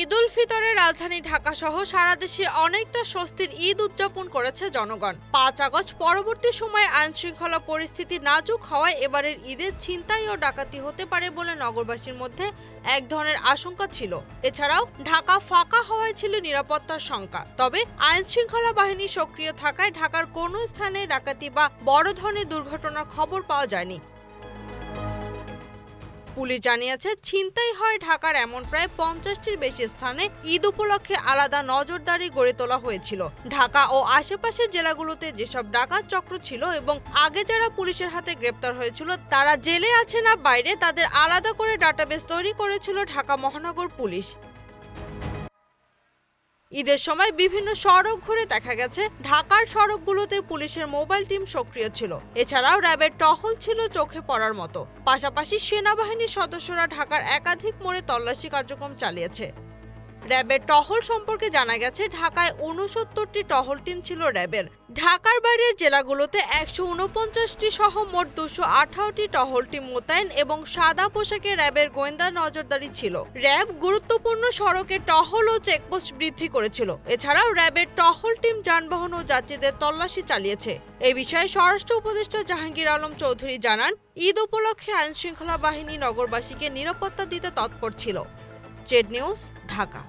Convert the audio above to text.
ঈদ উল ফিতরে রাজধানী ঢাকা সহ সারা দেশে অনেকটা স্বস্তির ঈদ উদযাপন করেছে জনগণ। ৫ আগস্ট পরবর্তী সময়ে আইনশৃঙ্খলা পরিস্থিতি নাজুক হওয়ায় এবারের ঈদে ছিনতাই ও ডাকাতি হতে পারে বলে নগরবাসীর মধ্যে এক ধরনের আশঙ্কা ছিল। এছাড়াও ঢাকা ফাঁকা হওয়ায় ছিল নিরাপত্তার শঙ্কা। তবে আইনশৃঙ্খলা বাহিনী সক্রিয় থাকায় ঢাকার কোনো স্থানে ডাকাতি বা বড় ধরনের দুর্ঘটনার খবর পাওয়া যায়নি। পুলিশ জানিয়েছে, ছিনতাই হয় ঢাকার এমন প্রায় ৫০টির বেশি স্থানে ঈদ উপলক্ষে আলাদা নজরদারি গড়ে তোলা হয়েছিল। ঢাকা ও আশেপাশের জেলাগুলোতে যেসব ডাকাত চক্র ছিল এবং আগে যারা পুলিশের হাতে গ্রেপ্তার হয়েছিল তারা জেলে আছে না বাইরে, তাদের আলাদা করে ডাটাবেস তৈরি করেছিল ঢাকা মহানগর পুলিশ। ঈদের সময় বিভিন্ন সড়ক ঘুরে দেখা গেছে ঢাকার সড়কগুলোতে পুলিশের মোবাইল টিম সক্রিয় ছিল। এছাড়াও র্যাবের টহল ছিল চোখে পড়ার মতো। পাশাপাশি সেনাবাহিনীর সদস্যরা ঢাকার একাধিক মোড়ে তল্লাশি কার্যক্রম চালিয়েছে। র্যাবের টহল সম্পর্কে জানা গেছে, ঢাকায় ৬৯টি টহল টিম ছিল র্যাবের। ঢাকার বাইরের জেলাগুলোতে ১৪৯টি সহ মোট ২১৮টি টহল টিম মোতায়েন এবং সাদা পোশাকে র্যাবের গোয়েন্দা নজরদারি ছিল। র্যাব গুরুত্বপূর্ণ সড়কে টহল ও চেকপোস্ট বৃদ্ধি করেছিল। এছাড়াও র্যাবের টহল টিম যানবাহন ও যাত্রীদের তল্লাশি চালিয়েছে। এ বিষয়ে স্বরাষ্ট্র উপদেষ্টা জাহাঙ্গীর আলম চৌধুরী জানান, ঈদ উপলক্ষে আইনশৃঙ্খলা বাহিনী নগরবাসীকে নিরাপত্তা দিতে তৎপর ছিল। Z news, Dhaka.